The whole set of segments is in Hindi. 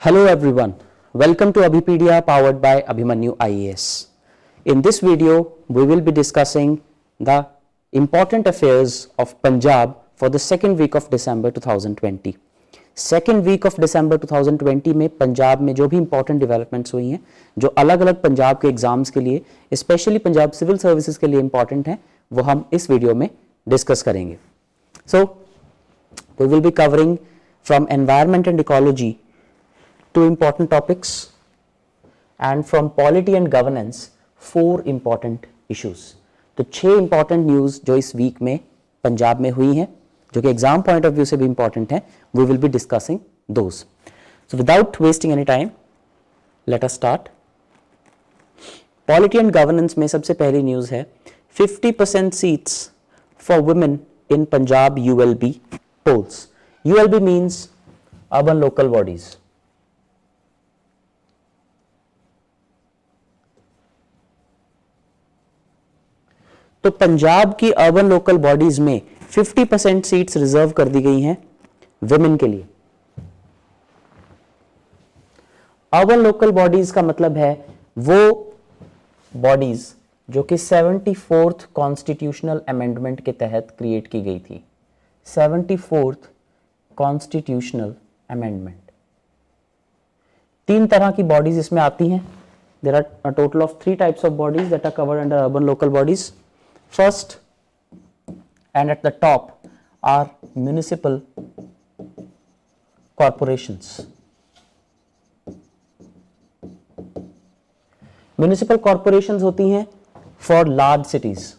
Hello everyone, welcome to Abhipedia powered by Abhimanyu IAS. In this video, we will be discussing the important affairs of Punjab for the second week of December 2020. Second week of December 2020 में पंजाब में जो भी इंपॉर्टेंट डेवलपमेंट्स हुई हैं, जो अलग अलग पंजाब के एग्जाम्स के लिए, स्पेशली पंजाब सिविल सर्विसेज के लिए इंपॉर्टेंट हैं, वो हम इस वीडियो में डिस्कस करेंगे. So we will be covering from environment and ecology two important topics and from polity and governance 4 important issues. तो 6 important news जो इस वीक में पंजाब में हुई हैं, जो कि एग्जाम पॉइंट ऑफ व्यू से भी इंपॉर्टेंट है, we will be discussing those. So without wasting any time, let us start. Polity and governance में सबसे पहली न्यूज है 50% seats for women in Punjab ULB polls. ULB means urban local bodies. तो पंजाब की अर्बन लोकल बॉडीज में 50% सीट्स रिजर्व कर दी गई हैं विमेन के लिए. अर्बन लोकल बॉडीज का मतलब है वो बॉडीज जो कि 74th कॉन्स्टिट्यूशनल अमेंडमेंट के तहत क्रिएट की गई थी. 74th constitutional amendment. 3 तरह की बॉडीज इसमें आती हैं. There are a total of 3 types of bodies that are covered under urban local bodies. First and at the top are municipal corporations. Municipal corporations होती हैं for large cities.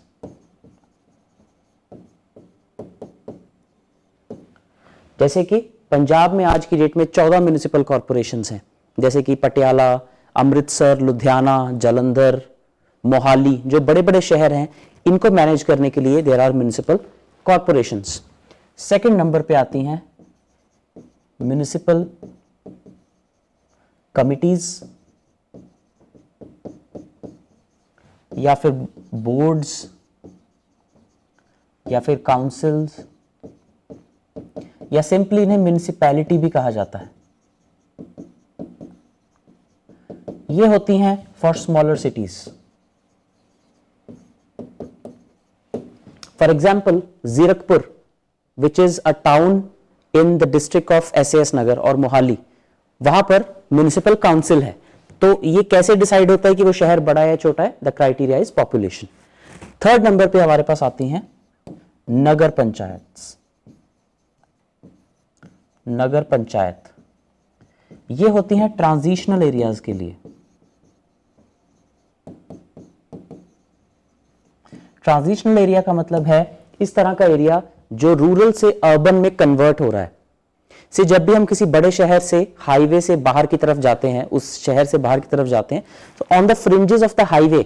जैसे कि पंजाब में आज की डेट में 14 म्यूनिसिपल कॉरपोरेशंस हैं, जैसे कि पटियाला, अमृतसर, लुधियाना, जालंधर, मोहाली, जो बड़े बड़े शहर हैं, इनको मैनेज करने के लिए there are municipal corporations. Second number पे आती हैं म्युनिसिपल कमिटीज या फिर बोर्ड्स या फिर काउंसिल्स या सिंपली इन्हें म्युनिसिपैलिटी भी कहा जाता है. ये होती हैं for smaller cities. For example, Zirakpur, which is a town in the district of SAS Nagar और मोहाली, वहां पर म्युनिसिपल काउंसिल है. तो ये कैसे डिसाइड होता है कि वो शहर बड़ा है या छोटा है? The criteria is population. Third number पे हमारे पास आती हैं नगर पंचायत. नगर पंचायत ये होती हैं ट्रांजिशनल एरियाज के लिए. ट्रांजिशनल एरिया का मतलब है इस तरह का एरिया जो रूरल से अर्बन में कन्वर्ट हो रहा है. से जब भी हम किसी बड़े शहर से हाईवे से बाहर की तरफ जाते हैं, उस शहर से बाहर की तरफ जाते हैं, तो on the fringes of the highway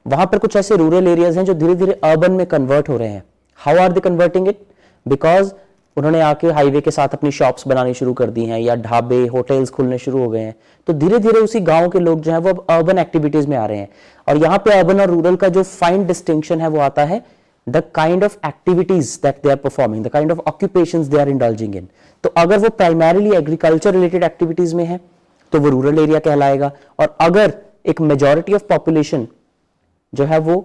वहां पर कुछ ऐसे रूरल एरियाज हैं जो धीरे धीरे अर्बन में कन्वर्ट हो रहे हैं. How are they converting it? Because उन्होंने आके हाईवे के साथ अपनी शॉप्स बनानी शुरू कर दी हैं या ढाबे, होटल्स खुलने शुरू हो गए हैं. तो धीरे धीरे उसी गांव के लोग जो हैं वो अब अर्बन एक्टिविटीज में आ रहे हैं. और यहाँ पे अर्बन और रूरल का जो फाइन डिस्टिंक्शन है वो आता है the kind of activities that they are performing, the kind of occupations they are indulging in. तो अगर वो प्राइमरीली एग्रीकल्चर रिलेटेड एक्टिविटीज में है तो वो रूरल एरिया कहलाएगा. और अगर एक मेजॉरिटी ऑफ पॉपुलेशन जो है वो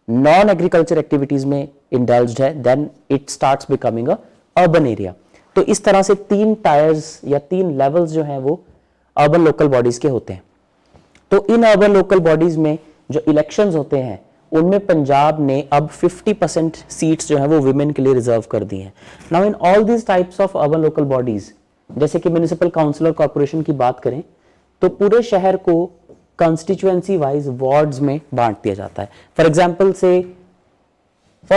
नॉन एग्रीकल्चर एक्टिविटीज में इंडल्ज्ड है, then it starts becoming a urban area. तो इस तरह से 3 टायर्स या 3 लेवल्स जो हैं वो अर्बन लोकल बॉडीज के होते हैं. तो इन अर्बन लोकल बॉडीज में जो इलेक्शंस होते हैं उनमें पंजाब ने अब 50% सीट्स जो है वो विमेन के लिए रिजर्व कर दी हैं. Now in all these types of urban local bodies, जैसे कि म्युनिसिपल काउंसिल और कॉर्पोरेशन की बात करें तो पूरे शहर को कंस्टिट्यूएंसी वाइज वार्ड्स में बांट दिया जाता है. For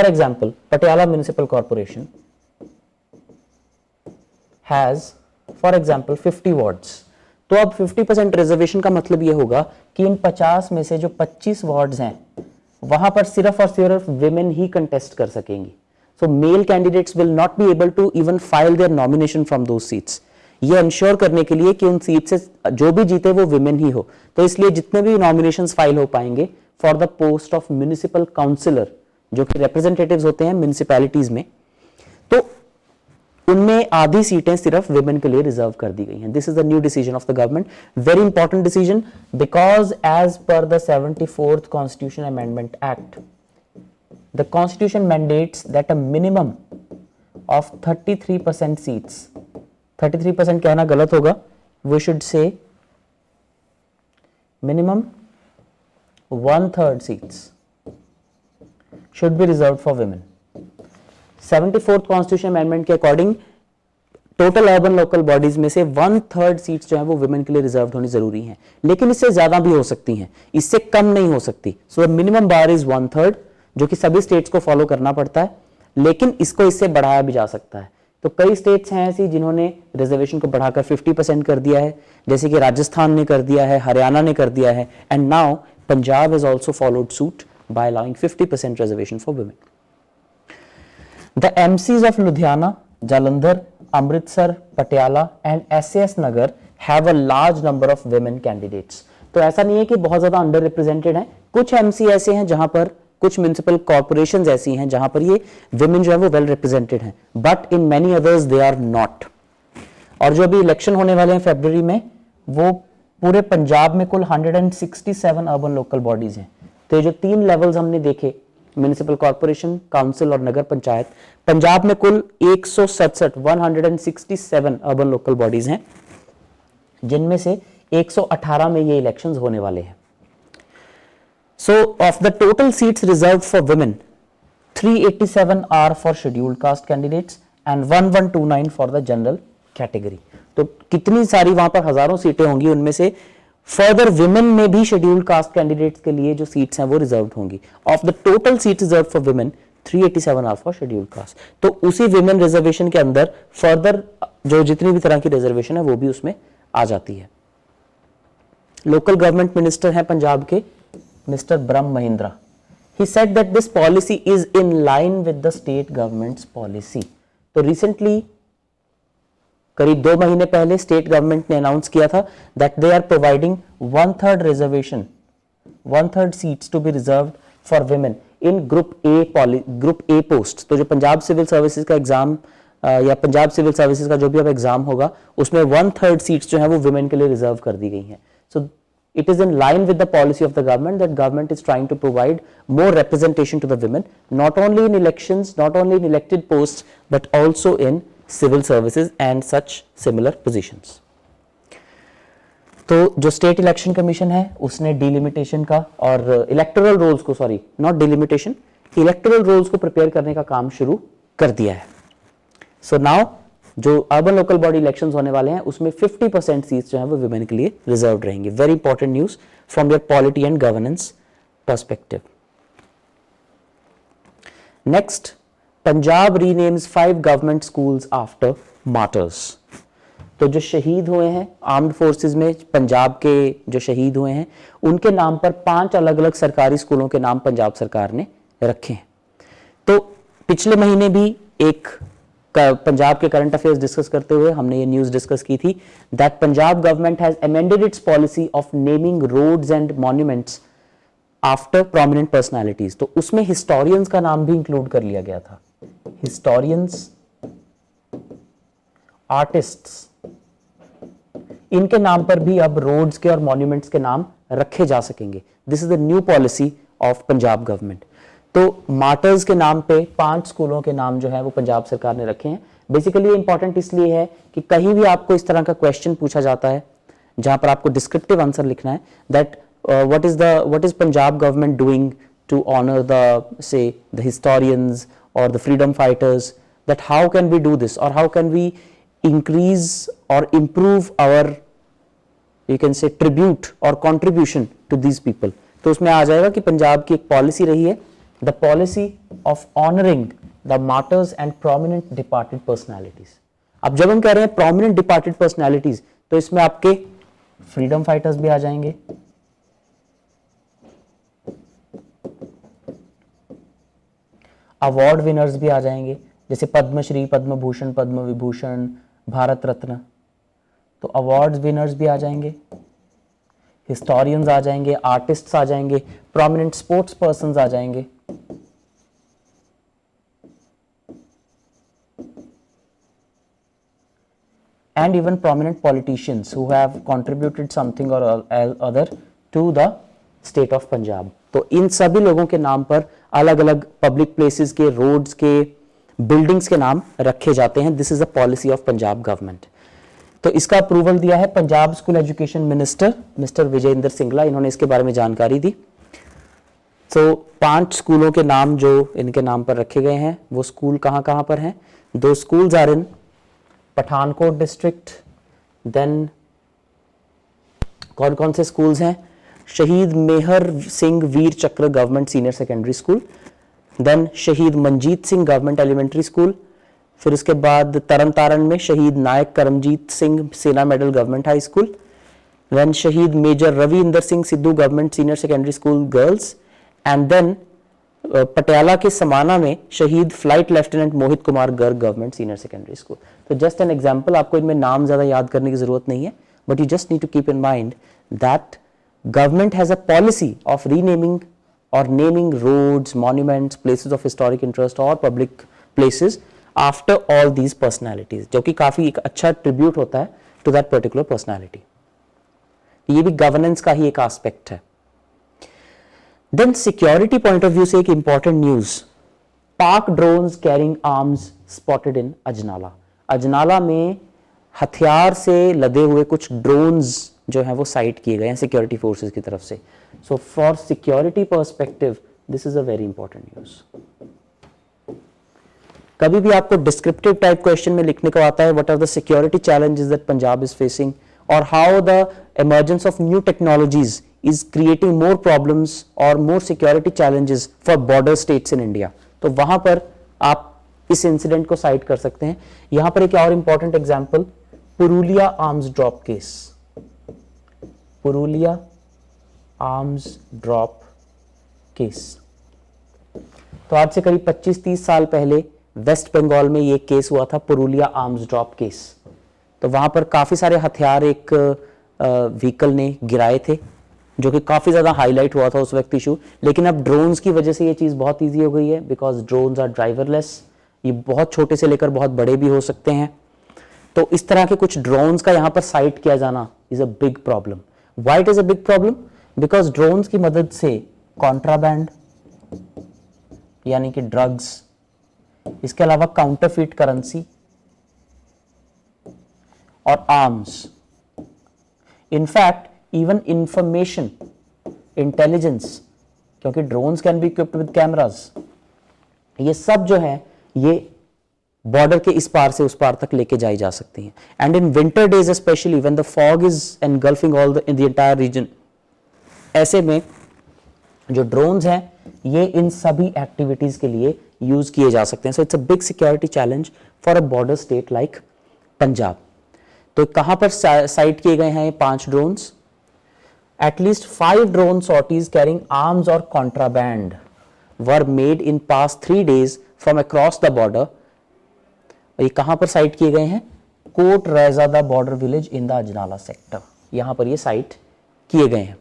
example Patiala municipal corporation has for example 50 wards. तो अब 50% रिजर्वेशन का मतलब यह होगा कि इन 50 में से जो 25 वार्ड्स हैं वहां पर सिर्फ और सिर्फ विमेन ही कंटेस्ट कर सकेंगी. So male candidates will not be able to even file their nomination from those seats. ये इंश्योर करने के लिए कि उन सीट से जो भी जीते वो विमेन ही हो, तो इसलिए जितने भी नॉमिनेशंस फाइल हो पाएंगे for the post of municipal councillor, जो कि रिप्रेजेंटेटिव्स होते हैं म्युनिसिपैलिटीज में, तो उनमें आधी सीटें सिर्फ विमेन के लिए रिजर्व कर दी गई हैं. This is the new decision of the government, very important decision, because as per the 74th constitution amendment act the constitution mandates that a minimum of 33% seats, 33% कहना गलत होगा, we should say minimum 1/3 seats should be reserved for women. 74th constitution amendment के according total urban local bodies में से 1/3 सीट्स जो है वो वुमेन के लिए रिजर्व होनी जरूरी है, लेकिन इससे ज्यादा भी हो सकती हैं, इससे कम नहीं हो सकती. सो मिनिमम बार इज 1/3, जो कि सभी स्टेट्स को फॉलो करना पड़ता है, लेकिन इसको इससे बढ़ाया भी जा सकता है. तो कई स्टेट्स हैं ऐसी जिन्होंने रिजर्वेशन को बढ़ाकर 50% कर दिया है, जैसे कि राजस्थान ने कर दिया है, हरियाणा ने कर दिया है, and now Punjab has also followed suit by allowing 50% reservation for women. The MCs of Ludhiana, Jalandhar, Amritsar, Patiala and SAS Nagar have a large number of women candidates. तो ऐसा नहीं है कि बहुत ज्यादा अंडर रिप्रेजेंटेड हैं, कुछ MC ऐसे हैं जहां पर, कुछ म्युनिसिपल कॉर्पोरेशंस ऐसी हैं जहां पर ये women जो है वो वेल रिप्रेजेंटेड हैं, but in many others they are not. और जो अभी इलेक्शन होने वाले हैं फरवरी में, वो पूरे पंजाब में कुल 167 अर्बन लोकल बॉडीज हैं. तो ये जो 3 लेवल्स हमने देखे, म्युनिसिपल कॉर्पोरेशन, काउंसिल और नगर पंचायत, पंजाब में कुल 167 अर्बन लोकल बॉडीज हैं, जिनमें से 118 में ये इलेक्शंस होने वाले हैं. So of the total seats reserved for women, 387 are for scheduled caste candidates and 1129 for the general category. तो कितनी सारी वहां पर हजारों सीटें होंगी, उनमें से फर्दर विमेन में भी शेड्यूल्ड कास्ट कैंडिडेट्स के लिए जो सीट्स हैं वो रिजर्व्ड होंगी. Of the total seats reserved for women, 387 are for scheduled caste. तो उसी विमेन रिजर्वेशन के अंदर फर्दर जो जितनी भी तरह की रिजर्वेशन है वो भी उसमें आ जाती है. लोकल गवर्नमेंट मिनिस्टर हैं पंजाब के mister Brahma Mahindra. He said that this policy is in line with the state governments policy. तो रिसेंटली करीब 2 महीने पहले स्टेट गवर्नमेंट ने अनाउंस किया था that they are providing 1/3 reservation, 1/3 seats to be reserved for women in group A post. तो जो पंजाब सिविल सर्विसेज का एग्जाम या पंजाब सिविल सर्विसेज का जो भी अब एग्जाम होगा, उसमें 1/3 सीट्स जो है वो विमेन के लिए रिजर्व कर दी गई हैं. सो it is in line with the policy of the government that government is trying to provide more representation to the women, not only in elections, not only in elected posts, but also in civil services and such similar positions. तो जो स्टेट इलेक्शन कमीशन है उसने डिलिमिटेशन का और इलेक्टोरल रोल्स को, sorry not delimitation, electoral rolls को प्रिपेयर करने का काम शुरू कर दिया है. सो नाउ जो अर्बन लोकल बॉडी इलेक्शंस होने वाले हैं उसमें 50% सीट्स जो है वो विमेन के लिए रिजर्व्ड रहेंगी. Very important news from your polity and governance perspective. Next, Punjab renames 5 government schools after martyrs. तो जो शहीद हुए हैं आर्म्ड फोर्सेस में, पंजाब के जो शहीद हुए हैं, उनके नाम पर 5 अलग अलग सरकारी स्कूलों के नाम पंजाब सरकार ने रखे हैं. तो पिछले महीने भी एक पंजाब के करंट अफेयर्स डिस्कस करते हुए हमने ये न्यूज डिस्कस की थी that Punjab government has amended its policy of naming roads and monuments after prominent personalities. तो उसमें हिस्टोरियंस का नाम भी इंक्लूड कर लिया गया था. हिस्टोरियंस, आर्टिस्ट्स, इनके नाम पर भी अब रोड्स के और मॉन्यूमेंट्स के नाम रखे जा सकेंगे. This is the new policy of Punjab government. तो मार्टर्स के नाम पे 5 स्कूलों के नाम जो है वो पंजाब सरकार ने रखे हैं. बेसिकली ये इंपॉर्टेंट इसलिए है कि कहीं भी आपको इस तरह का क्वेश्चन पूछा जाता है जहां पर आपको डिस्क्रिप्टिव आंसर लिखना है that what is Punjab government doing to honor the historians or the freedom fighters, that how can we do this or how can we increase or improve our, you can say, tribute or contribution to these people. तो उसमें आ जाएगा कि पंजाब की एक पॉलिसी रही है, the policy of honoring the martyrs and prominent departed personalities. अब जब हम कह रहे हैं prominent departed personalities, तो इसमें आपके freedom fighters भी आ जाएंगे, अवार्ड विनर्स भी आ जाएंगे, जैसे पद्मश्री, पद्म भूषण, पद्म विभूषण, भारत रत्न. तो अवार्ड्स विनर्स भी आ जाएंगे, हिस्टोरियंस आ जाएंगे, आर्टिस्ट्स आ जाएंगे, प्रोमिनेंट स्पोर्ट्स पर्संस आ जाएंगे. and even prominent politicians who have contributed something or other to the state of Punjab. तो इन सभी लोगों के नाम पर अलग अलग पब्लिक प्लेसेस के, रोड्स के, बिल्डिंग्स के नाम रखे जाते हैं. This is the policy of Punjab government. तो इसका अप्रूवल दिया है Punjab school education minister mister Vijay Inder Singla. इन्होंने इसके बारे में जानकारी दी. तो 5 स्कूलों के नाम जो इनके नाम पर रखे गए हैं, वो स्कूल कहाँ कहाँ पर हैं. 2 schools are in Pathankot district. Then कौन कौन से स्कूल्स हैं? शहीद मेहर Singh Vir Chakra government senior secondary school, then शहीद Manjeet Singh government elementary school, फिर उसके बाद तरन तारण में शहीद नायक Karamjit Singh Sena medal government high school, then शहीद major Ravi Inder Singh Sidhu government senior secondary school girls, and then Patiala के समाना में शहीद flight lieutenant Mohit Kumar Garg government senior secondary school. तो जस्ट एन एग्जांपल, आपको इनमें नाम ज्यादा याद करने की जरूरत नहीं है, but you just need to keep in mind that government has a policy of renaming or naming roads, monuments, places of historic interest or public places after all these personalities, जो कि काफी एक अच्छा ट्रिब्यूट होता है to that particular personality. ये भी गवर्नेंस का ही एक एस्पेक्ट है. Then security point of view से एक important news, Pak drones carrying arms spotted in Ajnala. Ajnala में हथियार से लदे हुए कुछ ड्रोन्स जो है वो साइट किए गए हैं सिक्योरिटी फोर्सेस की तरफ से. So for security perspective this is a very important news. कभी भी आपको डिस्क्रिप्टिव टाइप क्वेश्चन में लिखने को आता है what are the security challenges that Punjab is facing और how the emergence of new technologies is creating more problems और more security challenges for border states in India, तो वहां पर आप इस इंसिडेंट को साइट कर सकते हैं. यहां पर एक और important example, Purulia arms drop case. Purulia arms drop case. तो आज से करीब 25-30 साल पहले वेस्ट बंगाल में ये केस हुआ था, पुरुलिया आर्म्स ड्रॉप केस. तो वहां पर काफी सारे हथियार एक व्हीकल ने गिराए थे, जो कि काफी ज्यादा हाईलाइट हुआ था उस वक्त इशू. लेकिन अब ड्रोन्स की वजह से ये चीज बहुत ईजी हो गई है, बिकॉज ड्रोन्स आर ड्राइवरलेस. ये बहुत छोटे से लेकर बहुत बड़े भी हो सकते हैं. तो इस तरह के कुछ ड्रोन्स का यहां पर साइट किया जाना is a big problem. Why it is a big problem? Because drones की मदद से कॉन्ट्राबैंड यानी कि ड्रग्स, इसके अलावा काउंटरफीट करेंसी और arms, in fact even information, intelligence, क्योंकि drones can be equipped with cameras, ये सब जो है ये बॉर्डर के इस पार से उस पार तक लेके जाई जा सकती हैं. And in winter days specially when the fog is engulfing all the in the entire reason, ऐसे में जो ड्रोन्स हैं ये इन सभी एक्टिविटीज के लिए यूज किए जा सकते हैं. So it's a big security challenge for a border state like Punjab. तो कहां पर साइट किए गए हैं 5 drones? At least 5 drone sorties carrying arms और contraband were made in past 3 days from across the border. ये कहां पर साइट किए गए हैं? Kot Raizada border village in the Ajnala sector, यहां पर ये साइट किए गए हैं.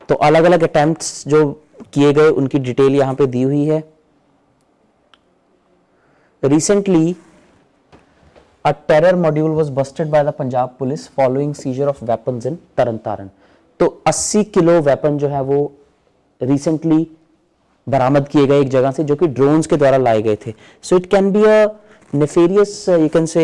तो अलग अलग अटेम्प्ट्स जो किए गए उनकी डिटेल यहां पे दी हुई है. Recently a terror module was busted by the Punjab police following seizure of weapons in Tarn Taran. तो 80 किलो वेपन जो है वो रिसेंटली बरामद किए गए एक जगह से, जो कि ड्रोन्स के द्वारा लाए गए थे. So it can be a nefarious you can say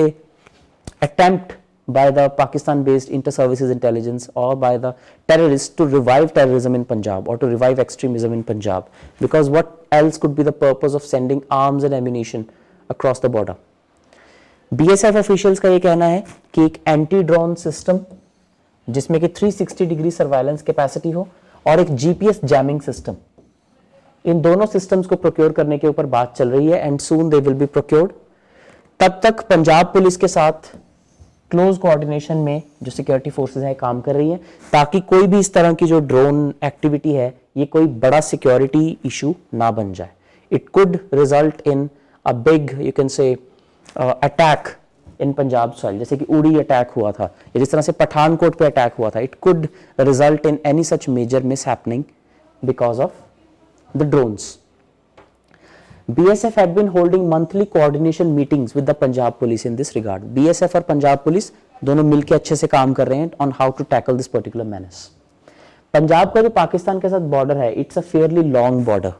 attempt by the Pakistan based inter-services intelligence or by the terrorists to revive terrorism in Punjab or to revive extremism in Punjab, because what else could be the purpose of sending arms and ammunition across the border. BSF officials का ये कहना है कि एक एंटी ड्रोन सिस्टम जिसमें कि 360 डिग्री सर्वाइलेंस कैपेसिटी हो और एक GPS जैमिंग सिस्टम, इन दोनों सिस्टम्स को प्रोक्योर करने के ऊपर बात चल रही है and soon they will be procured. तब तक पंजाब पुलिस के साथ क्लोज कोऑर्डिनेशन में जो सिक्योरिटी फोर्सेस हैं काम कर रही हैं, ताकि कोई भी इस तरह की जो ड्रोन एक्टिविटी है ये कोई बड़ा सिक्योरिटी इशू ना बन जाए. It could result in a big you can से अटैक इन पंजाब सॉइल, जैसे कि उड़ी अटैक हुआ था या जिस तरह से पठानकोट पे अटैक हुआ था. It could result in any such major miss happening because of the drones. BSF had been holding monthly coordination meetings with the Punjab police in this regard. BSF और पंजाब पुलिस दोनों मिलकर अच्छे से काम कर रहे हैं on how to tackle this particular menace. Punjab का जो पाकिस्तान के साथ बॉर्डर है, it's a fairly long border,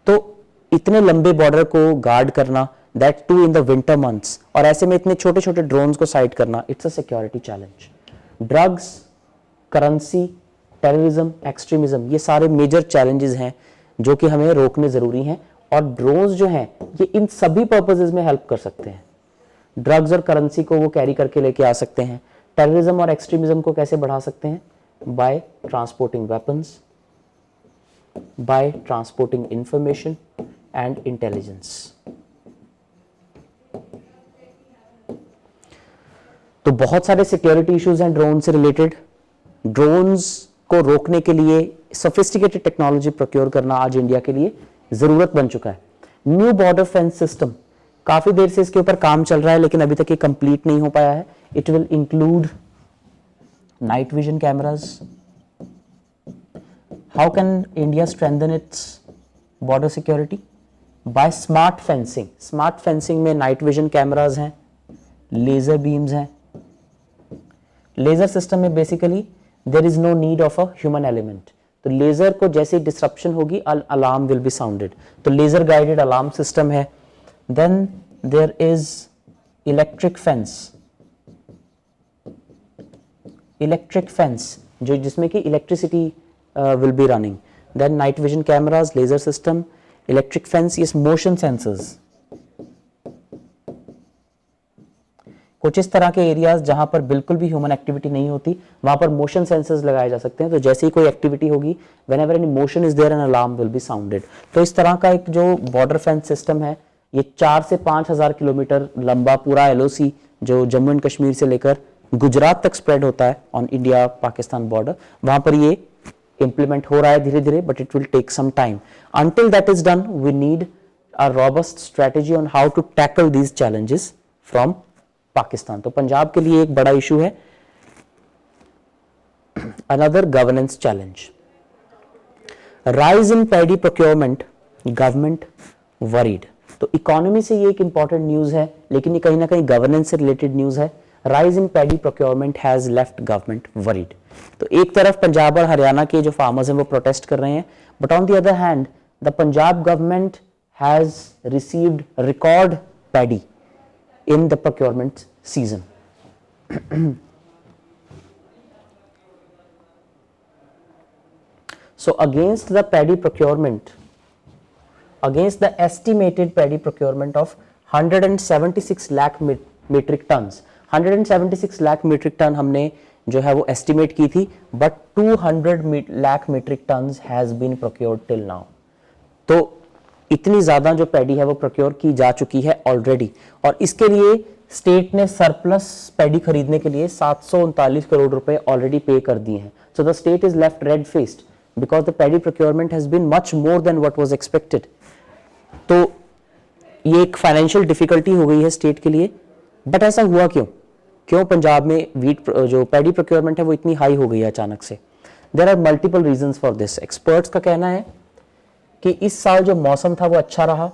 तो इतने लंबे बॉर्डर को गार्ड करना, that too in the winter months, और ऐसे में इतने छोटे छोटे ड्रोन्स को साइट करना, it's a security challenge. Drugs, currency, terrorism, extremism, ये सारे मेजर चैलेंजेस हैं जो कि हमें रोकने जरूरी हैं, और ड्रोन्स जो हैं ये इन सभी पर्पसेस में हेल्प कर सकते हैं. ड्रग्स और करेंसी को वो कैरी करके लेके आ सकते हैं. टेररिज्म और एक्सट्रीमिज्म को कैसे बढ़ा सकते हैं? By transporting weapons, by transporting information and intelligence. तो बहुत सारे सिक्योरिटी इश्यूज हैं ड्रोन से रिलेटेड. ड्रोन्स को रोकने के लिए सोफिस्टिकेटेड टेक्नोलॉजी प्रोक्योर करना आज इंडिया के लिए जरूरत बन चुका है. न्यू बॉर्डर फेंस सिस्टम, काफी देर से इसके ऊपर काम चल रहा है लेकिन अभी तक ये कंप्लीट नहीं हो पाया है. It will include night vision cameras. How can India strengthen its border security? By smart fencing. Smart fencing में नाइट विजन कैमराज हैं, लेजर बीम्स हैं. लेजर सिस्टम में basically there is no need of a human element. तो लेजर को जैसे डिस्ट्रप्शन होगी अलार्म विल बी साउंडेड. तो लेजर गाइडेड अलार्म सिस्टम है. Then there is electric fence. Electric fence जो जिसमें कि electricity will be running. Then night vision cameras, laser system, electric fence, ये मोशन सेंसर्स. कुछ इस तरह के एरियाज जहां पर बिल्कुल भी ह्यूमन एक्टिविटी नहीं होती वहां पर मोशन सेंसर्स लगाए जा सकते हैं. तो जैसे ही कोई एक्टिविटी होगी, whenever any motion is there an alarm will be sounded. तो इस तरह का एक जो बॉर्डर फेंस सिस्टम है, ये 4 से 5,000 किलोमीटर लंबा पूरा LOC जो जम्मू एंड कश्मीर से लेकर गुजरात तक स्प्रेड होता है ऑन इंडिया पाकिस्तान बॉर्डर, वहां पर ये इंप्लीमेंट हो रहा है धीरे धीरे, but it will take some time. Until that is done we need a robust strategy on how to tackle these challenges from Pakistan. तो पंजाब के लिए एक बड़ा इशू है another governance challenge. Rise in paddy procurement, government worried. तो इकोनॉमी से ये एक इंपॉर्टेंट न्यूज है लेकिन ये कहीं ना कहीं गवर्नेंस से रिलेटेड न्यूज है. Rise in paddy procurement has left government worried. तो एक तरफ पंजाब और हरियाणा के जो फार्मर्स हैं वो प्रोटेस्ट कर रहे हैं, but on the other hand the Punjab government has received record paddy in the procurement season. So against the paddy procurement, against the estimated paddy procurement of 176 lakh metric tons, 176 lakh metric ton हमने जो है वो estimate की थी, but 200 lakh metric tons has been procured till now. तो इतनी ज्यादा जो पैडी है वो प्रोक्योर की जा चुकी है ऑलरेडी, और इसके लिए स्टेट ने सरप्लस पैडी खरीदने के लिए 739 करोड़ रुपए ऑलरेडी पे कर दिए हैं. So the state is left red faced because the paddy procurement has been much more than what was expected. तो ये एक फाइनेंशियल डिफिकल्टी हो गई है स्टेट के लिए. बट ऐसा हुआ क्यों पंजाब में वीट जो पैडी प्रोक्योरमेंट है वो इतनी हाई हो गई है अचानक से? There are multiple reasons for this. Experts का कहना है कि इस साल जो मौसम था वो अच्छा रहा.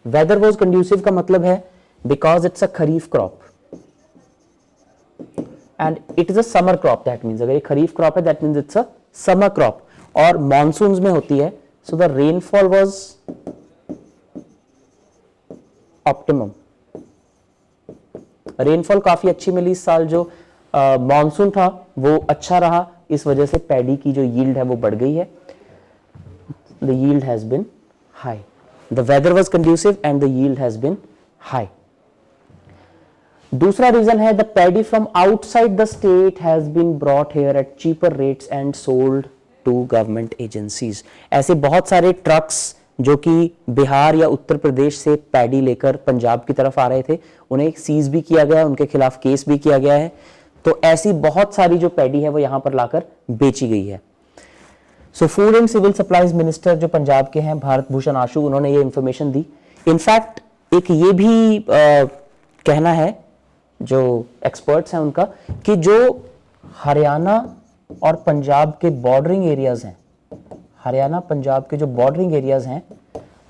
वेदर वाज कंड्यूसिव का मतलब है because it's a kharif crop and it is a summer crop. That means अगर ये खरीफ क्रॉप है that means it's a summer crop और मॉनसून्स में होती है. So the rainfall was optimum. Rainfall काफी अच्छी मिली इस साल. जो मॉनसून था वो अच्छा रहा, इस वजह से पैडी की जो यील्ड है वो बढ़ गई है. The yield has been high. The weather was conducive and the yield has been high. दूसरा रीजन है the paddy from outside the state has been brought here at cheaper rates and sold to government agencies. ऐसे बहुत सारे ट्रक्स जो कि बिहार या उत्तर प्रदेश से पैडी लेकर पंजाब की तरफ आ रहे थे, उन्हें सीज भी किया गया, उनके खिलाफ केस भी किया गया है. तो ऐसी बहुत सारी जो पैडी है वो यहां पर लाकर बेची गई है. So food and civil supplies minister जो पंजाब के हैं भारत भूषण आशु, उन्होंने ये इंफॉर्मेशन दी. इनफैक्ट एक ये भी कहना है जो एक्सपर्ट्स हैं उनका कि जो हरियाणा और पंजाब के बॉर्डरिंग एरियाज हैं, हरियाणा पंजाब के जो बॉर्डरिंग एरियाज हैं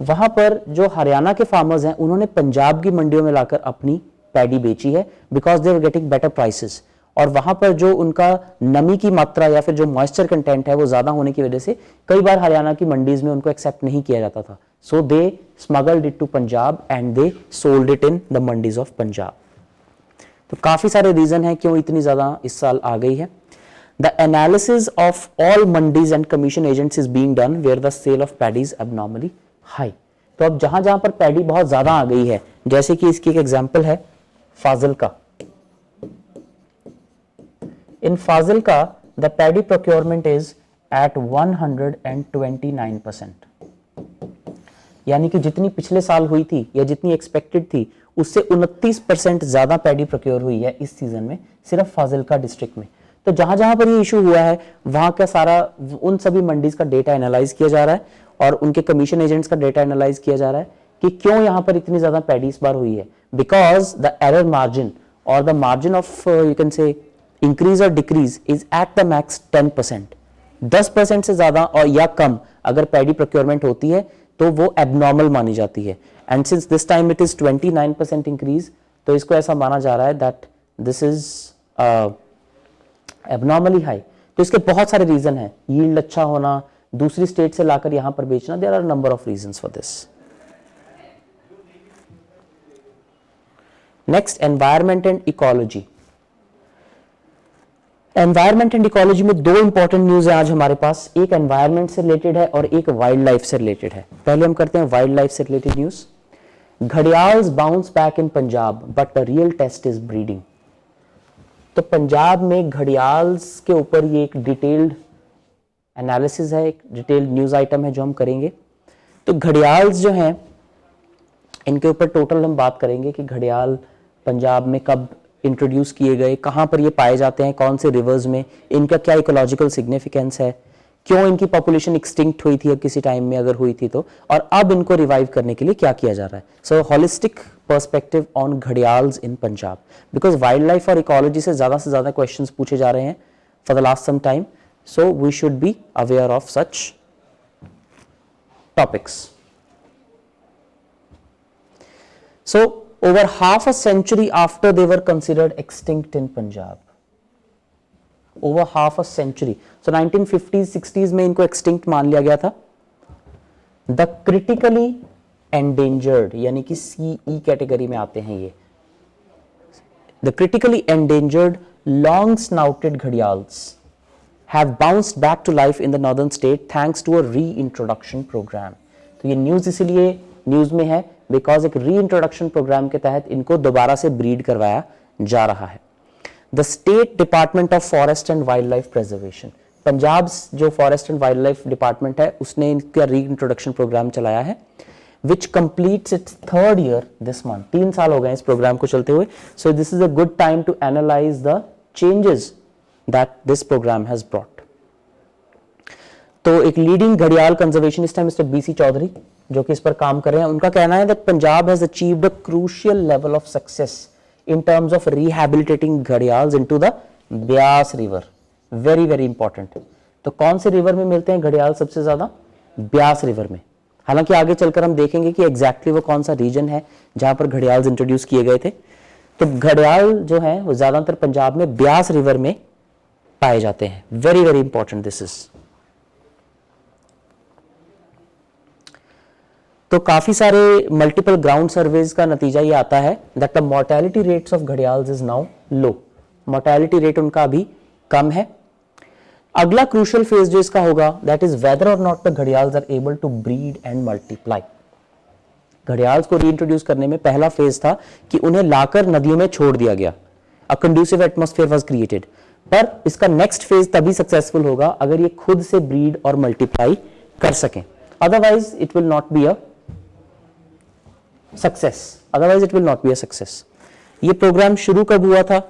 वहां पर जो हरियाणा के फार्मर्स हैं उन्होंने पंजाब की मंडियों में लाकर अपनी पैडी बेची है because they were getting better prices, और वहां पर जो उनका नमी की मात्रा या फिर जो मॉइस्चर कंटेंट है वो ज्यादा होने की वजह से कई बार हरियाणा की मंडीज में उनको एक्सेप्ट नहीं किया जाता था, so they smuggled it to Punjab and they sold it in the mandis of Punjab. तो काफी सारे रीजन है क्यों इतनी ज्यादा इस साल आ गई है। The analysis of all mandis and commission agents is being done where the sale of paddy is abnormally high. तो अब जहां जहां पर पैडी बहुत ज्यादा आ गई है, जैसे कि इसकी एक एग्जांपल है Fazilka. In Fazilka, the paddy procurement is at 129%, यानी कि जितनी पिछले साल हुई थी या जितनी एक्सपेक्टेड थी उससे 29% ज्यादा पैडी प्रोक्योर हुई है इस सीजन में सिर्फ फाजिल्का डिस्ट्रिक्ट में। तो जहां जहां पर ये इशू हुआ है वहां का सारा उन सभी मंडीज का डेटा एनालाइज किया जा रहा है और उनके कमीशन एजेंट्स का डेटा एनालाइज किया जा रहा है कि क्यों यहां पर इतनी ज्यादा पैडी इस बार हुई है। बिकॉज द एरर मार्जिन और the margin of you can say increase और decrease is at the max 10%। 10% से ज्यादा और या कम अगर पैडी प्रोक्योरमेंट होती है तो वो एबनॉर्मल मानी जाती है, and since this time it is 29% increase, तो इसको ऐसा माना जा रहा है that this is abnormally high. तो इसके बहुत सारे रीजन है, यील्ड अच्छा होना, दूसरी स्टेट से लाकर यहां पर बेचना, there are number of reasons for this. Next, environment and ecology. Environment and ecology में दो इंपॉर्टेंट न्यूज है आज हमारे पास, एक एनवायरमेंट से रिलेटेड है और एक वाइल्ड लाइफ से रिलेटेड है। पहले हम करते हैं वाइल्ड लाइफ से related news. Gharials bounce back in Punjab but the real test is breeding. तो पंजाब में घड़ियाल्स के ऊपर ये एक डिटेल्ड एनालिसिस है, एक डिटेल्ड न्यूज आइटम है जो हम करेंगे। तो घड़ियाल्स जो हैं इनके ऊपर टोटल हम बात करेंगे कि घड़ियाल पंजाब में कब इंट्रोड्यूस किए गए, कहां पर ये पाए जाते हैं, कौन से रिवर्स में, इनका क्या इकोलॉजिकल सिग्निफिकेंस है, क्यों इनकी पॉपुलेशन एक्सटिंक्ट हुई थी अब किसी टाइम में अगर हुई थी तो, और अब इनको रिवाइव करने के लिए क्या किया जा रहा है। So holistic perspective on gharials in Punjab, because wild और इकोलॉजी से ज्यादा क्वेश्चंस पूछे जा रहे हैं for the last some time, so we should be aware of such topics. So, over half a century after they were considered extinct in Punjab, over half a century, so 1950s 60s में इनको extinct मान लिया गया था। The critically endangered, यानी कि CE कैटेगरी में आते हैं ये, the critically endangered long snouted gharials have bounced back to life in the northern state thanks to a reintroduction program। तो ये न्यूज इसीलिए न्यूज में है बिकॉज एक रीइंट्रोडक्शन प्रोग्राम के तहत इनको दोबारा से ब्रीड करवाया जा रहा है। The state department of forest and wild preservation, Punjab जो forest and wild department है उसने इनका रीइंट्रोडक्शन प्रोग्राम चलाया है which completes its 3rd year this month. 3 साल हो गए इस प्रोग्राम को चलते हुए, so this is a good time to analyse the changes that this programme has brought. तो एक लीडिंग घड़ियाल कंजर्वेशनिस्ट है मिस्टर BC चौधरी जो कि इस पर काम कर रहे हैं। उनका कहना है that Punjab has achieved a crucial level of success in terms of rehabilitating gharials into the Beas river. Very very important. तो कौन से रिवर में मिलते हैं घड़ियाल सबसे ज्यादा? ब्यास रिवर में। हालांकि आगे चलकर हम देखेंगे कि एग्जैक्टली वो कौन सा रीजन है जहां पर घड़ियाल इंट्रोड्यूस किए गए थे। तो घड़ियाल जो है वो ज्यादातर पंजाब में ब्यास रिवर में पाए जाते हैं। Very very important this is. तो काफी सारे मल्टीपल ग्राउंड सर्वेज का नतीजा ये आता है that the mortality rates of gharials is now low. Mortality rate उनका अभी कम है। अगला क्रूशियल फेज जो इसका होगा दैट इज वेदर और not the gharials are able to breed and multiply. Gharials को रीइंट्रोड्यूस करने में पहला फेज था कि उन्हें लाकर नदियों में छोड़ दिया गया, अ कंड्यूसिव एटमॉस्फेयर वाज क्रिएटेड। पर इसका नेक्स्ट फेज तभी सक्सेसफुल होगा अगर ये खुद से ब्रीड और मल्टीप्लाई कर सकें, otherwise it will not be a success. Otherwise it will not be a success. ये प्रोग्राम शुरू कब हुआ था,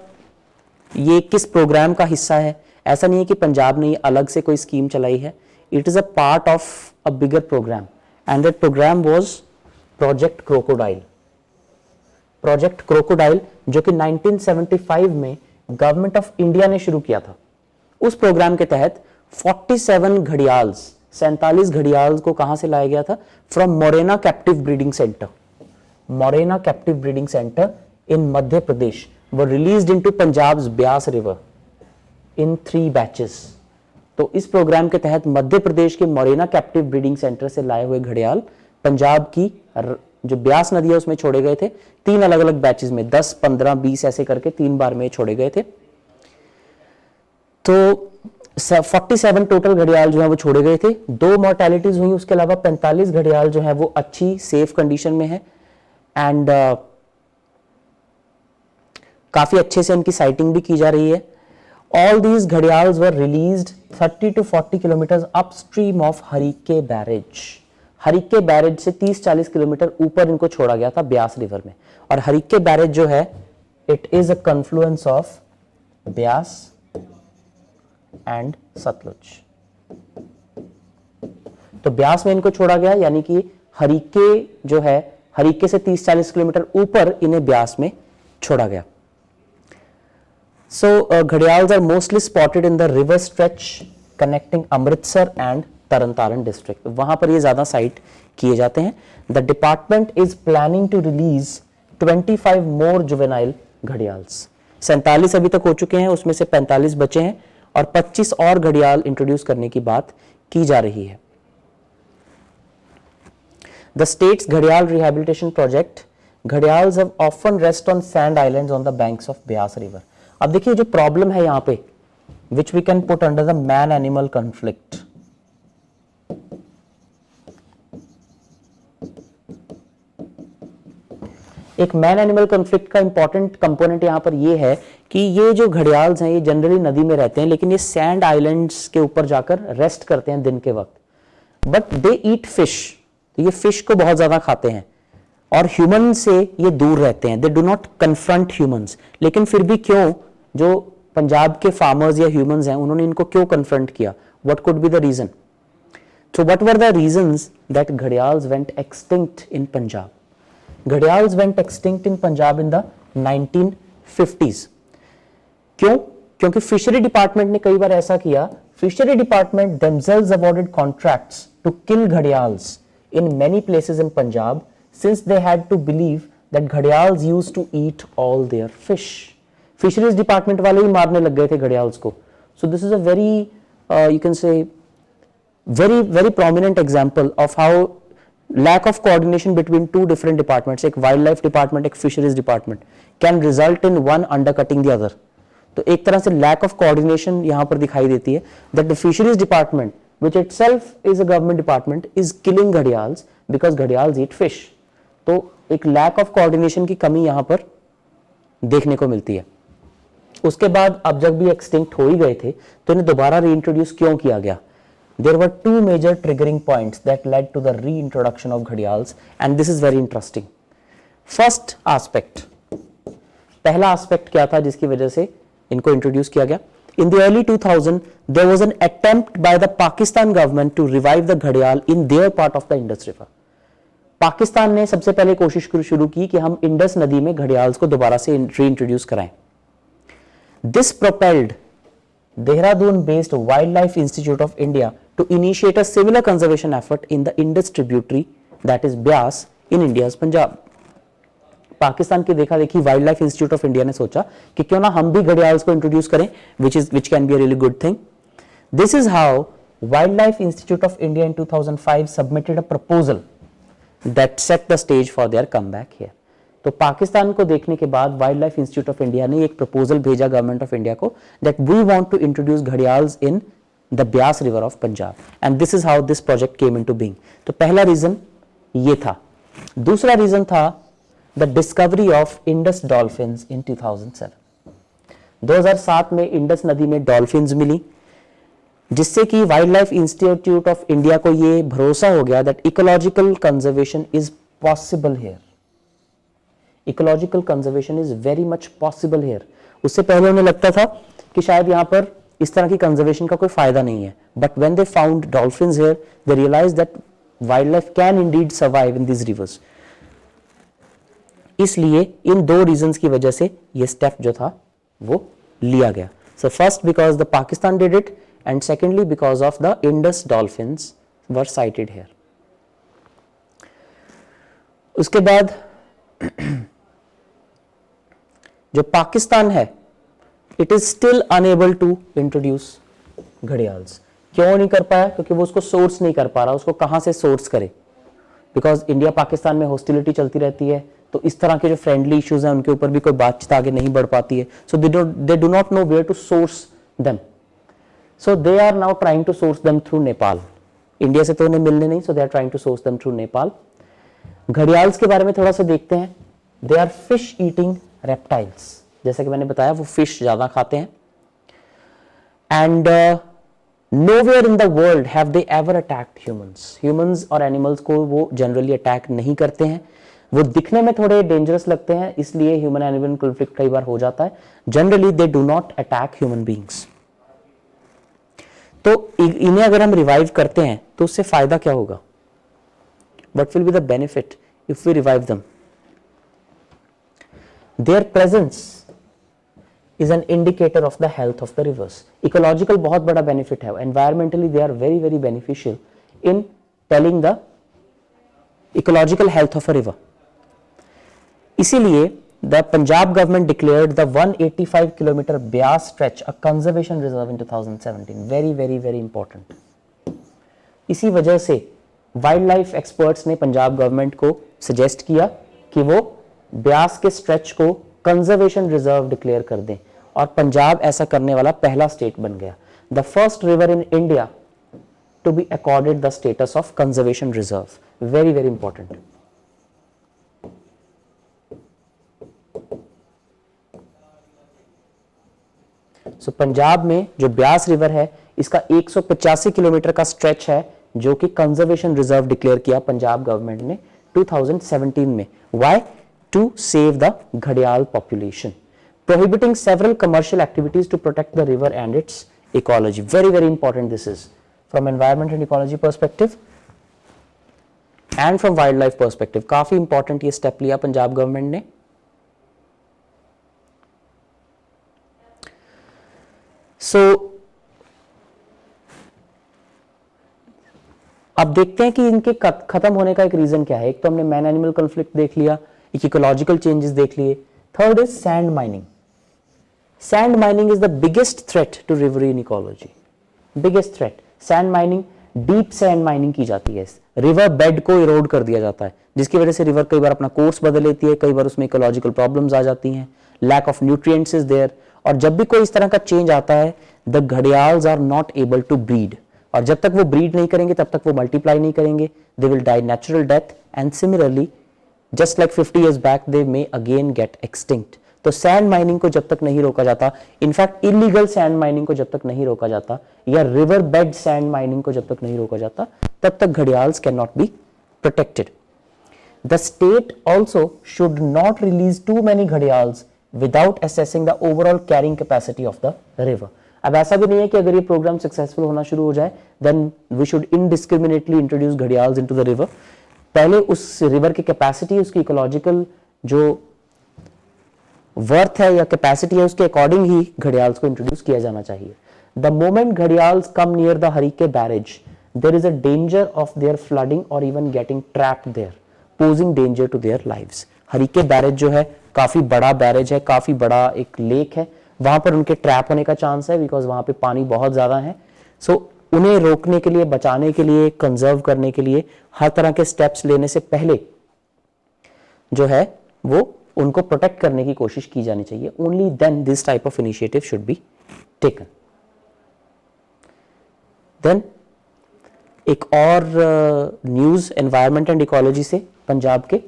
ये किस प्रोग्राम का हिस्सा है? ऐसा नहीं है कि पंजाब ने अलग से कोई स्कीम चलाई है, it is a part of a bigger programme and that programme was project crocodile. Project crocodile जो कि 1975 में गवर्नमेंट ऑफ इंडिया ने शुरू किया था। उस प्रोग्राम के तहत 47 घड़ियाल्स 47 घड़ियाल को कहां से लाया गया था? From Morena captive breeding centre. Morena captive breeding centre in Madhya Pradesh were released into Punjab's Beas river in 3 batches. तो इस प्रोग्राम के तहत मध्य प्रदेश के मोरेना कैप्टिव ब्रीडिंग सेंटर से लाए हुए घड़ियाल पंजाब की जो ब्यास नदी है उसमें छोड़े गए थे. 3 अलग अलग बैचेस में 10, 15, 20 ऐसे करके 3 बार में छोड़े गए थे. तो 47 टोटल घड़ियाल जो है वो छोड़े गए थे. 2 मॉर्टेलिटीज हुई, उसके अलावा 45 घड़ियाल जो है वो अच्छी सेफ कंडीशन में है एंड काफी अच्छे से उनकी साइटिंग भी की जा रही है. All these gharials were released 30 to 40 kilometre upstream of Harike barrage. Harike barrage से 30-40 किलोमीटर ऊपर इनको छोड़ा गया था ब्यास रिवर में. और हरिके बैरेज जो है it is a confluence of Beas and Sutlej. तो ब्यास में इनको छोड़ा गया, यानी कि हरिके जो है, हरिके से 30-40 किलोमीटर ऊपर इन्हें ब्यास में छोड़ा गया. So gharials are mostly spotted in the river stretch connecting Amritsar and Tarn Taran district. वहां पर ये ज्यादा साइट किए जाते हैं. The department is planning to release 25 more juvenile gharials. 47 अभी तक हो चुके हैं, उसमें से 45 बचे हैं और 25 और घड़ियाल इंट्रोड्यूस करने की बात की जा रही है. द स्टेट्स घड़ियाल rehabilitation project. Gharials have often rest on sand islands on the banks of Beas river. अब देखिए जो प्रॉब्लम है यहां पे which we can put under the man animal conflict. एक मैन एनिमल कॉन्फ्लिक्ट का इंपॉर्टेंट कंपोनेंट यहां पर ये है कि ये जो घड़ियाल्स हैं ये जनरली नदी में रहते हैं, लेकिन ये सैंड आइलैंड्स के ऊपर जाकर रेस्ट करते हैं दिन के वक्त. But they eat fish. तो ये फिश को बहुत ज्यादा खाते हैं और ह्यूमन से ये दूर रहते हैं. दे डू नॉट कन्फ्रंट ह्यूमंस. लेकिन फिर भी क्यों जो पंजाब के फार्मर्स या ह्यूमंस हैं उन्होंने इनको क्यों कन्फ्रंट किया? What could be the reason? So what were the reasons that gharials went extinct in Punjab? Gharials went extinct in Punjab in the 1950s. क्यों? क्योंकि फिशरी डिपार्टमेंट ने कई बार ऐसा किया. Fishery department themselves awarded contracts to kill gharials in many places in Punjab since they had to believe that gharials used to eat all their fish. Fisheries department वाले ही मारने लग गए थे घड़ियाल्स को. So this is a very you can say very prominent example of how lack of coordination between 2 different departments, एक वाइल्ड लाइफ डिपार्टमेंट, एक fisheries department, can result in one undercutting the other. तो एक तरह से लैक ऑफ कोऑर्डिनेशन यहां पर दिखाई देती है. That the fisheries department which itself is a government department is killing gharials because gharials eat fish. तो एक lack of coordination की कमी यहां पर देखने को मिलती है. उसके बाद अब जब भी एक्सटिंक्ट हो ही गए थे तो इन्हें दोबारा रीइंट्रोड्यूस क्यों किया गया? There were 2 major triggering points that led to the reintroduction of gharials and this is very interesting. First aspect, पहला aspect क्या था जिसकी वजह से इनको इंट्रोड्यूस किया गया? In the early 2000, there was an attempt by the Pakistan government to revive the घड़ियाल in their part of the Indus River. Pakistan ने सबसे पहले कोशिश शुरू की कि हम इंडस नदी में घड़ियाल्स को दोबारा से रीइंट्रोड्यूस कराएं. This propelled Dehradun-based Wildlife Institute of India to initiate a similar conservation effort in the Indus tributary, that is Byas, in India's Punjab. Pakistan की देखा देखी wild life institute of India ने सोचा कि क्यों ना हम भी घड़ियाल्स को इंट्रोड्यूस करें, which can be a really good thing. This is how Wildlife Institute of India in 2005 submitted a proposal that set the stage for their comeback here. तो पाकिस्तान को देखने के बाद wild life institute of India ने एक प्रपोजल भेजा गवर्नमेंट ऑफ इंडिया को that we want to introduce gharials in the Byas river of Punjab, and this is how this project came into being. तो पहला रीजन ये था. दूसरा रीजन था the discovery of Indus dolphins in 2007. 2007 में इंडस नदी में डॉल्फिन्स मिली, जिससे कि wild life institute of India को ये भरोसा हो गया that ecological conservation is possible here. Ecological conservation is very much possible here. उससे पहले उन्हें लगता था कि शायद यहाँ पर इस तरह की कंजर्वेशन का कोई फायदा नहीं है. But when they found dolphins here, they realized that wildlife can indeed survive in these rivers. इसलिए इन 2 रीजंस की वजह से ये स्टेप जो था वो लिया गया. So first because the Pakistan did it and secondly because of the Indus dolphins were sighted here. उसके बाद जो पाकिस्तान है, it is still unable to introduce gharials. क्यों नहीं कर पाया? क्योंकि वो उसको सोर्स नहीं कर पा रहा। उसको कहां से सोर्स करे? बिकॉज इंडिया पाकिस्तान में हॉस्टिलिटी चलती रहती है, तो इस तरह के जो फ्रेंडली इश्यूज हैं उनके ऊपर भी कोई बातचीत आगे नहीं बढ़ पाती है। So they do not know where to source them, so they are now trying to source them through Nepal. India से तो उन्हें मिलने नहीं, so they are trying to source them through Nepal. Gharials के बारे में थोड़ा सा देखते हैं। They are fish eating reptiles, जैसा कि मैंने बताया वो फिश ज्यादा खाते हैं। And nowhere in the world have they ever attacked humans. Humans और animals को वो generally attack नहीं करते हैं। वो दिखने में थोड़े dangerous लगते हैं, इसलिए human animal conflict कई बार हो जाता है। Generally they do not attack human beings. तो इन्हें अगर हम revive करते हैं तो उससे फायदा क्या होगा? What will be the benefit if we revive them? Their presence is an indicator of the health of the rivers. Ecological बहुत बड़ा benefit है। Environmentally they are very very beneficial in telling the ecological health of a river. इसीलिए the Punjab government declared the 185 kilometer Beas stretch a conservation reserve in 2017. Very very very important. इसी वजह से wildlife experts ने पंजाब गवर्नमेंट को suggest किया कि वो ब्यास के स्ट्रेच को कंजर्वेशन रिजर्व डिक्लेयर कर दें, और पंजाब ऐसा करने वाला पहला स्टेट बन गया। The first river in India to be accorded the status of conservation reserve. Very very important. So Punjab में जो ब्यास रिवर है, इसका 185 किलोमीटर का स्ट्रेच है जो कि कंजर्वेशन रिजर्व डिक्लेयर किया पंजाब गवर्नमेंट ने 2017 में। व्हाई? टू सेव द घड़ियाल population, prohibiting several commercial activities to protect the river and its ecology. Very very important this is from environment and ecology perspective and from wildlife perspective. काफी important ये step लिया पंजाब गवर्नमेंट ने। So अब देखते हैं कि इनके खत्म होने का एक रीजन क्या है। एक तो हमने मैन एनिमल कॉन्फ्लिक्ट देख लिया, एक इकोलॉजिकल चेंजेस देख लिए। Third is sand mining. Sand mining is the biggest threat to riverine ecology. Biggest threat. Sand mining, deep sand mining की जाती है। रिवर बेड को इरोड कर दिया जाता है, जिसकी वजह से रिवर कई बार अपना कोर्स बदल लेती है, कई बार उसमें इकोलॉजिकल प्रॉब्लम्स आ जाती हैं, lack of nutrients is there. और जब भी कोई इस तरह का चेंज आता है, the gharials are not able to breed, और जब तक वो ब्रीड नहीं करेंगे तब तक वो मल्टीप्लाई नहीं करेंगे। They will die natural death and similarly just like 50 years back they may again get extinct. तो सैंड माइनिंग को जब तक नहीं रोका जाता, इनफैक्ट इलीगल सैंड माइनिंग को जब तक नहीं रोका जाता, या रिवर बेड सैंड माइनिंग को जब तक नहीं रोका जाता, तब तक gharials can not be protected. The state also should not release too many gharials without assessing the overall carrying capacity of the river. अब ऐसा भी नहीं है कि अगर ये प्रोग्राम सक्सेसफुल होना शुरू हो जाए then we should indiscriminately introduce gharials into the river. पहले उस रिवर की कैपेसिटी, उसकी इकोलॉजिकल जो वर्थ है या कैपेसिटी है, उसके अकॉर्डिंग ही घड़ियाल्स को इंट्रोड्यूस किया जाना चाहिए। The moment gharials come near the Harike barrage, there is a danger of their flooding और even getting trapped there, posing danger to their lives. Harike barrage जो है काफी बड़ा बैरेज है, काफी बड़ा एक लेक है, वहां पर उनके ट्रैप होने का चांस है बिकॉज वहां पे पानी बहुत ज्यादा है। सो उन्हें रोकने के लिए, बचाने के लिए, कंजर्व करने के लिए हर तरह के स्टेप्स लेने से पहले जो है वो उनको प्रोटेक्ट करने की कोशिश की जानी चाहिए। Only then this type of initiative should be taken. Then एक और न्यूज एनवायरमेंट एंड इकोलॉजी से पंजाब के।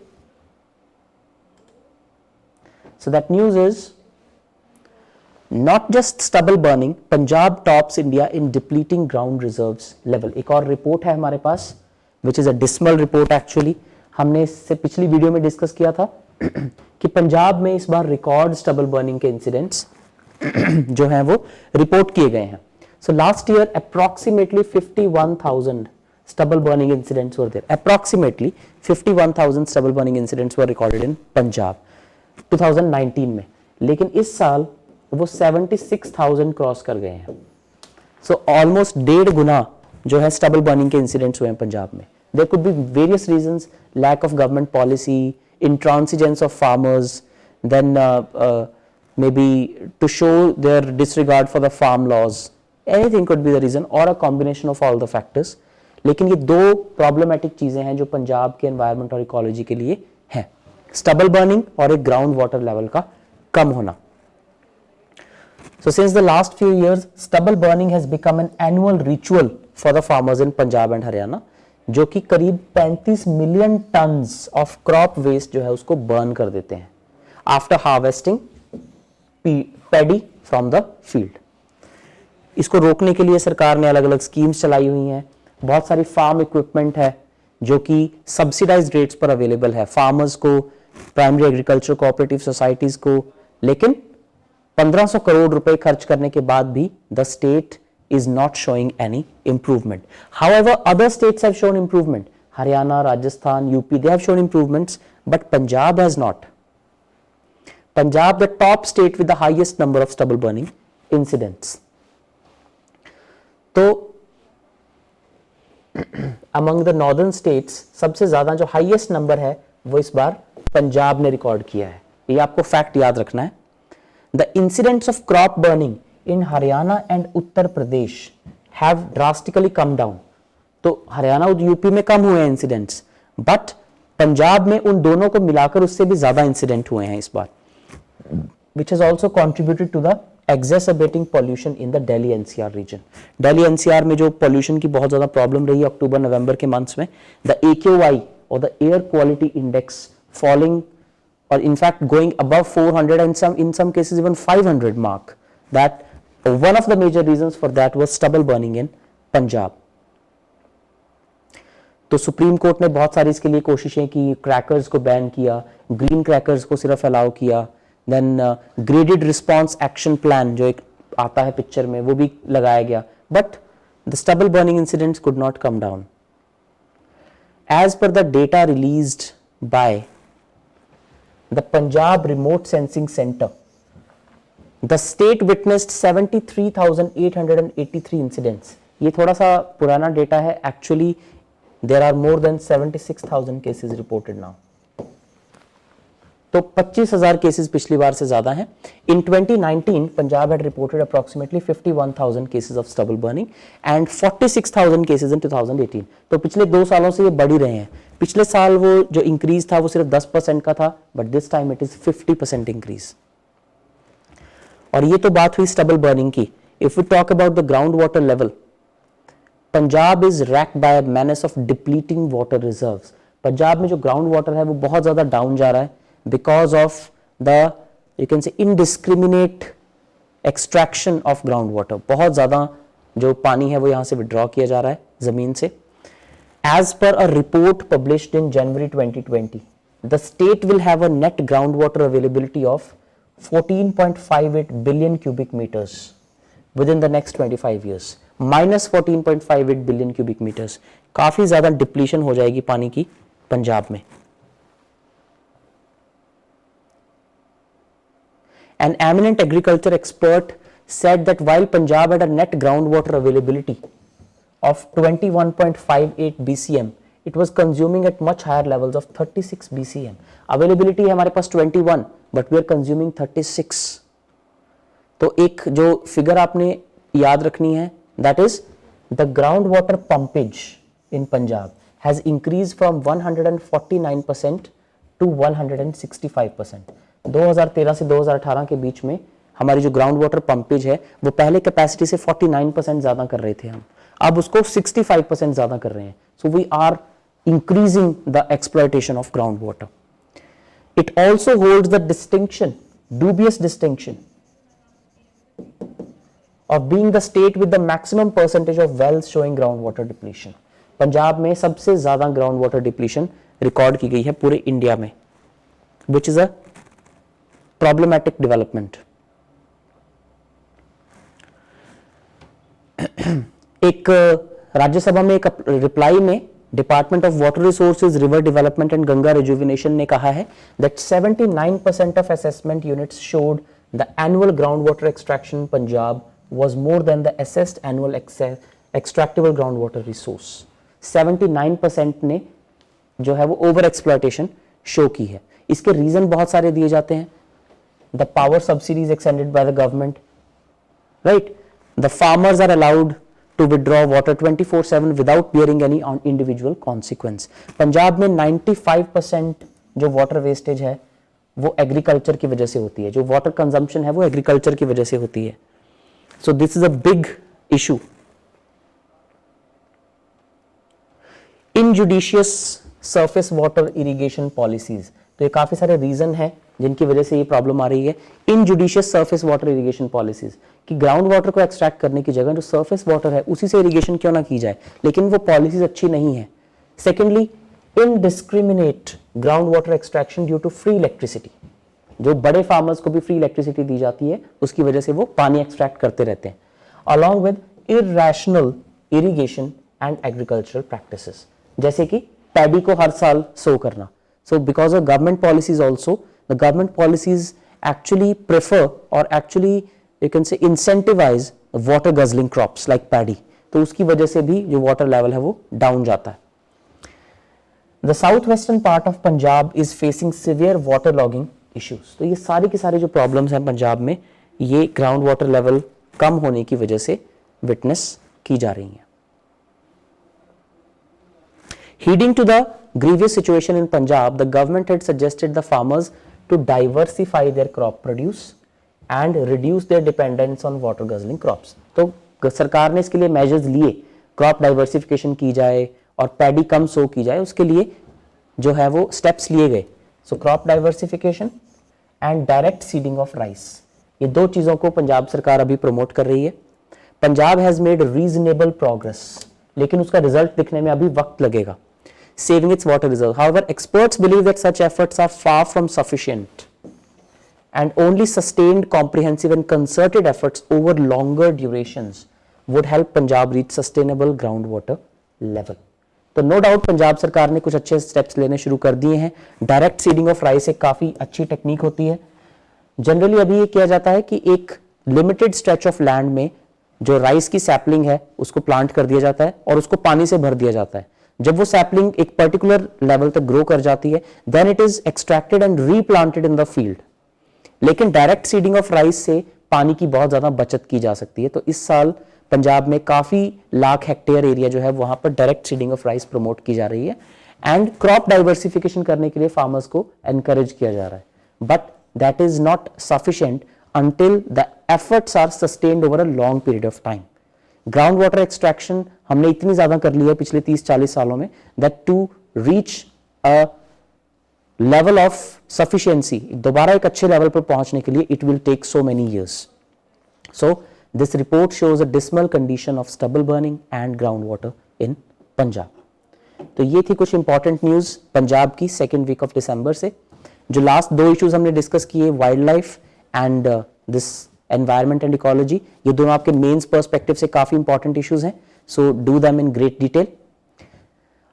So that news is not just stubble burning, Punjab tops India in depleting ground reserves level. एक और रिपोर्ट है हमारे पास which is a dismal report. Actually हमने इससे पिछली वीडियो में डिस्कस किया था कि पंजाब में इस बार रिकॉर्ड स्टबल बर्निंग के इंसिडेंट्स जो हैं वो रिपोर्ट किए गए हैं। So last year approximately 51,000 stubble burning incidents were there. Approximately 51,000 stubble burning incidents were recorded in Punjab 2019 में, लेकिन इस साल वो 76,000 क्रॉस कर गए हैं। सो ऑलमोस्ट 1.5 गुना जो है स्टबल बर्निंग के इंसिडेंट्स हुए हैं पंजाब में. There could be various reasons, lack of government policy, intransigence of farmers, then maybe to show their disregard for the farm laws. Anything could be the reason or a combination of all the factors. लेकिन ये दो प्रॉब्लमेटिक चीजें हैं जो पंजाब के एनवायरनमेंट और इकोलॉजी के लिए हैं, स्टबल बर्निंग और एक ग्राउंड वाटर लेवल का कम होना. So since the last few years, stubble burning has become an annual ritual for the farmers in Punjab and Haryana, जो कि करीब 35 million tons of crop waste जो है उसको बर्न कर देते हैं after harvesting paddy from the field. इसको रोकने के लिए सरकार ने अलग अलग स्कीम्स चलाई हुई हैं. बहुत सारी फार्म इक्विपमेंट है जो कि सब्सिडाइज्ड रेट्स पर अवेलेबल है फार्मर्स को, प्राइमरी एग्रीकल्चर कोऑपरेटिव सोसाइटीज को. लेकिन 1500 करोड़ रुपए खर्च करने के बाद भी the state is not showing any improvement. However, other states have shown improvement. Haryana, Rajasthan, UP, they have shown improvements, but Punjab has not. Punjab, the top state with the highest number of stubble burning incidents. तो among the northern states, सबसे ज़्यादा जो highest number है वो इस बार पंजाब ने रिकॉर्ड किया है. ये आपको फैक्ट याद रखना है. The incidents of crop burning in Haryana and Uttar Pradesh have drastically come down. तो हरियाणा और यूपी में कम हुए हैं इंसिडेंट्स, बट पंजाब में उन दोनों को मिलाकर उससे भी ज्यादा इंसिडेंट हुए हैं इस बार, which has also contributed to the exacerbating pollution in the Delhi NCR region. Delhi NCR में जो pollution की बहुत ज्यादा प्रॉब्लम रही अक्टूबर नवंबर के मंथ्स में, the AQI or the air quality index falling or in fact going above 400 and in some cases even 500 mark. That one of the major reasons for that was stubble burning in Punjab. तो सुप्रीम कोर्ट ने बहुत सारी इसके लिए कोशिशें की, क्रैकर्स को बैन किया, ग्रीन क्रैकर्स को सिर्फ अलाउ किया, then graded response action plan जो एक आता है पिक्चर में वो भी लगाया गया, but the stubble burning incidents could not come down. As per the data released by the Punjab remote sensing centre, The state witnessed 73,883 incidents. ये थोड़ा सा पुराना डेटा है. Actually, there are more than 76,000 cases reported now. तो 25,000 केसेस पिछली बार से ज्यादा हैं. In 2019, Punjab had reported approximately 51,000 cases of stubble burning and 46,000 cases in 2018. तो पिछले 2 सालों से ये बढ़ ही रहे हैं. पिछले साल वो जो इंक्रीज था वो सिर्फ 10% का था, but this time it is 50% increase. और ये तो बात हुई स्टबल बर्निंग की. If we talk about the ground water level, Punjab is racked by a menace of depleting water reserves. Punjab में जो ग्राउंड वाटर है वो बहुत ज्यादा डाउन जा रहा है because of the you can से indiscriminate extraction of ground water. बहुत ज्यादा जो पानी है वो यहां से विड्रॉ किया जा रहा है जमीन से. As per a report published in January 2020, the state will have a net ground water availability of 14.58 billion cubic meters within the next 25 years. minus 14.58 billion cubic meters. काफी ज्यादा डिप्लीशन हो जाएगी पानी की पंजाब में. An eminent agriculture expert said that while Punjab had a net groundwater availability of 21.58 BCM, it was consuming at much higher levels of 36 BCM. Availability है हमारे पास 21, but we are consuming 36. तो एक जो फिगर आपने याद रखनी है, that is the groundwater pumpage in Punjab has increased from 149% to 165%. 2013 से 2018 के बीच में हमारी जो ग्राउंड वाटर पंपेज है वो पहले कैपेसिटी से 49% ज्यादा कर रहे थे हम, अब उसको 65% ज्यादा कर रहे हैं. So we are increasing the exploitation of groundwater. It also holds the distinction, dubious distinction, of being the state with the maximum percentage of wells showing groundwater depletion. Punjab में सबसे ज्यादा groundwater depletion रिकॉर्ड की गई है पूरे इंडिया में, which is a problematic development. एक राज्यसभा में एक रिप्लाई में department of water resources, river development and Ganga rejuvenation ने कहा है that 79% of assessment units showed the annual groundwater extraction in Punjab was more than the assessed annual extractable ground water resource 79% ने जो है वो ओवर एक्सप्लॉयटेशन शो की है। इसके रीजन बहुत सारे दिए जाते हैं। The power subsidies extended by the government, right, the farmers are allowed to withdraw water 24/7 without bearing any individual consequence। Punjab में 95% जो वाटर वेस्टेज है वो एग्रीकल्चर की वजह से होती है, जो वाटर कंजम्पशन है वो एग्रीकल्चर की वजह से होती है। So this is a big issue. Injudicious surface water irrigation policies, तो ये काफी सारे रीजन है जिनकी वजह से ये प्रॉब्लम आ रही है। इनजुडिशियस सरफेस वाटर इरिगेशन पॉलिसीज, कि ग्राउंड वाटर को एक्सट्रैक्ट करने की जगह जो सरफेस वाटर है उसी से इरिगेशन क्यों ना की जाए, लेकिन वो पॉलिसीज अच्छी नहीं है। Secondly, indiscriminate ground water extraction due to free electricity, जो बड़े फार्मर्स को भी फ्री इलेक्ट्रिसिटी दी जाती है उसकी वजह से वो पानी एक्सट्रैक्ट करते रहते हैं। Along with irrational irrigation and agricultural practices, जैसे कि पैडी को हर साल सो करना। So because of government policies also, the government policies actually prefer और actually you can say incentivize water guzzling crops like paddy, तो उसकी वजह से भी जो वाटर लेवल है वो डाउन जाता है। The southwestern part of Punjab is facing severe water logging issues, तो ये सारी की सारी जो प्रॉब्लम्स हैं पंजाब में ये ग्राउंड वाटर लेवल कम होने की वजह से विटनेस की जा रही हैं। Heeding to the grievous situation in Punjab, the government had suggested the farmers to diversify their crop produce and reduce their dependence on water guzzling crops। तो सरकार ने इसके लिए मेजर्स लिए, क्रॉप डाइवर्सिफिकेशन की जाए और पैडी कम सो की जाए, उसके लिए जो है वो स्टेप्स लिए गए। So crop diversification and direct seeding of rice, ये दो चीजों को पंजाब सरकार अभी प्रमोट कर रही है। Punjab has made reasonable progress, लेकिन उसका रिजल्ट दिखने में अभी वक्त लगेगा। Saving its water reserve, however experts believe that such efforts are far from sufficient and only sustained, comprehensive and concerted efforts over longer durations would help Punjab reach sustainable groundwater level। तो नो डाउट पंजाब सरकार ने कुछ अच्छे स्टेप्स लेने शुरू कर दिए हैं। डायरेक्ट सीडिंग ऑफ राइस एक काफी अच्छी टेक्निक होती है। जनरली अभी ये किया जाता है कि एक लिमिटेड स्ट्रेच ऑफ लैंड में जो राइस की सैपलिंग है उसको प्लांट कर दिया जाता है और उसको पानी से भर दिया जाता है। जब वो सैपलिंग एक पर्टिकुलर लेवल तक ग्रो कर जाती है, then it is extracted and replanted in the field. लेकिन डायरेक्ट सीडिंग ऑफ राइस से पानी की बहुत ज्यादा बचत की जा सकती है। तो इस साल पंजाब में काफी लाख हेक्टेयर एरिया जो है वहां पर direct seeding of rice promote की जा रही है एंड क्रॉप डाइवर्सिफिकेशन करने के लिए फार्मर्स को एनकरेज किया जा रहा है। But that is not sufficient until the efforts are sustained over a long period of time. Ground water extraction हमने इतनी ज्यादा कर ली है पिछले 30-40 सालों में that to reach a level of sufficiency, दोबारा एक अच्छे लेवल पर पहुंचने के लिए it will take so many years. So this report shows a dismal condition of stubble burning and ground water in Punjab. तो ये थी कुछ इंपॉर्टेंट न्यूज पंजाब की सेकेंड वीक ऑफ दिसंबर से। जो लास्ट दो इश्यूज हमने डिस्कस किए, wild life and this environment and ecology, ये दोनों आपके मेंस पर्सपेक्टिव से काफी इंपॉर्टेंट इश्यूज हैं। So do them in great detail.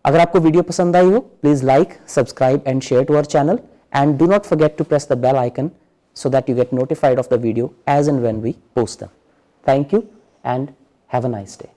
अगर आपको वीडियो पसंद आई हो, please like, subscribe and share to our channel and do not forget to press the bell icon so that you get notified of the video as and when we post them. Thank you and have a nice day.